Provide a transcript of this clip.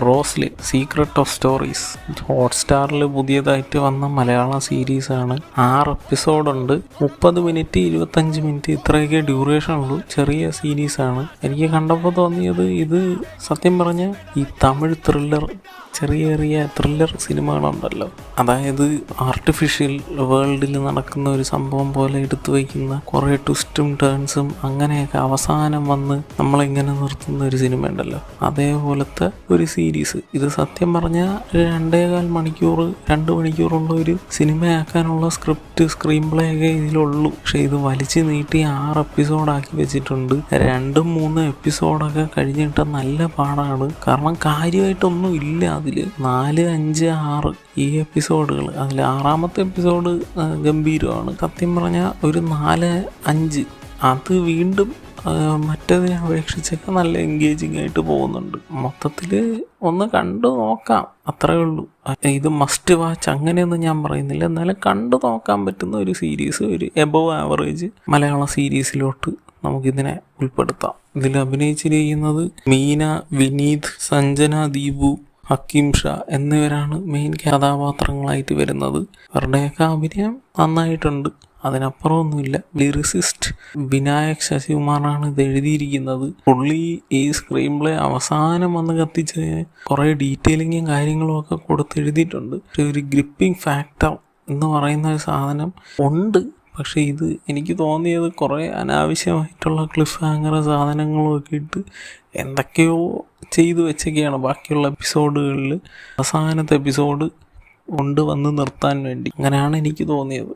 Roslin secret of stories ഹോട്ട്സ്റ്റാറിൽ പുതിയതായിട്ട് വന്ന മലയാള സീരീസാണ്. 6 എപ്പിസോഡുണ്ട്. 30 minute 25 minute ഇത്രയൊക്കെ ഡ്യൂറേഷൻ ഉള്ളൂ. ചെറിയ സീരീസാണ്. എനിക്ക് കണ്ടപ്പോൾ തോന്നിയത് ഇത് സത്യം പറഞ്ഞ ഈ തമിഴ് ത്രില്ലർ ചെറിയ ത്രില്ലർ സിനിമകളുണ്ടല്ലോ, അതായത് ആർട്ടിഫിഷ്യൽ വേൾഡിൽ നടക്കുന്ന ഒരു സംഭവം പോലെ എടുത്തു വയ്ക്കുന്ന കുറേ ട്വിസ്റ്റും ടേൺസും അങ്ങനെയൊക്കെ അവസാനം വന്ന് നമ്മളിങ്ങനെ നിർത്തുന്ന ഒരു സിനിമ ഉണ്ടല്ലോ, അതേപോലത്തെ ഒരു സീരീസ്. ഇത് സത്യം പറഞ്ഞാൽ 2.25 മണിക്കൂർ 2 മണിക്കൂറുള്ള ഒരു സിനിമയാക്കാനുള്ള സ്ക്രീൻ പ്ലേ ഒക്കെ ഇതിലുള്ളൂ. പക്ഷെ ഇത് വലിച്ചു നീട്ടി 6 എപ്പിസോഡാക്കി വെച്ചിട്ടുണ്ട്. 2-3 എപ്പിസോഡൊക്കെ കഴിഞ്ഞിട്ട് നല്ല പാടാണ്. കാരണം കാര്യമായിട്ടൊന്നും ഇല്ല അതിൽ. 4, 5, 6 ഈ എപ്പിസോഡുകൾ. അതിൽ 6ാമത്തെ എപ്പിസോഡ് ഗംഭീരമാണ്. സത്യം പറഞ്ഞാൽ ഒരു 4, 5 അത് വീണ്ടും മറ്റതിനെ അപേക്ഷിച്ചൊക്കെ നല്ല എൻഗേജിങ് ആയിട്ട് പോകുന്നുണ്ട്. മൊത്തത്തിൽ ഒന്ന് കണ്ടു നോക്കാം, അത്രേ ഉള്ളൂ. ഇത് മസ്റ്റ് വാച്ച് അങ്ങനെയൊന്നും ഞാൻ പറയുന്നില്ല, എന്നാലും കണ്ടു നോക്കാൻ പറ്റുന്ന ഒരു സീരീസ്, ഒരു എബവ് ആവറേജ് മലയാള സീരീസിലോട്ട് നമുക്കിതിനെ ഉൾപ്പെടുത്താം. ഇതിൽ അഭിനയിച്ചിരിക്കുന്നത് മീന, വിനീത്, സഞ്ജന, ദീപു, ഹക്കീം ഷാ എന്നിവരാണ് മെയിൻ കഥാപാത്രങ്ങളായിട്ട് വരുന്നത്. അവരുടെയൊക്കെ അഭിനയം നന്നായിട്ടുണ്ട്, അതിനപ്പുറമൊന്നുമില്ല. ലിറിസിസ്റ്റ് വിനായക് ശശികുമാറാണ് ഇത് എഴുതിയിരിക്കുന്നത്. പുള്ളി ഈ സ്ക്രീൻ പ്ലേ അവസാനം വന്ന് കത്തിച്ച് കുറേ ഡീറ്റെയിലിങ്ങും കാര്യങ്ങളും ഒക്കെ കൊടുത്ത് എഴുതിയിട്ടുണ്ട്. പക്ഷെ ഒരു ഗ്രിപ്പിംഗ് ഫാക്ടർ എന്ന് പറയുന്ന ഒരു സാധനം ഉണ്ട്. പക്ഷേ ഇത് എനിക്ക് തോന്നിയത് കുറേ അനാവശ്യമായിട്ടുള്ള ക്ലിഫ് ഹാങ്ങർ സാധനങ്ങളും ഒക്കെ ഇട്ട് എന്തൊക്കെയോ ചെയ്തു വെച്ചൊക്കെയാണ് ബാക്കിയുള്ള എപ്പിസോഡുകളിൽ അവസാനത്തെ എപ്പിസോഡ് കൊണ്ട് വന്ന് നിർത്താൻ വേണ്ടി. അങ്ങനെയാണ് എനിക്ക് തോന്നിയത്.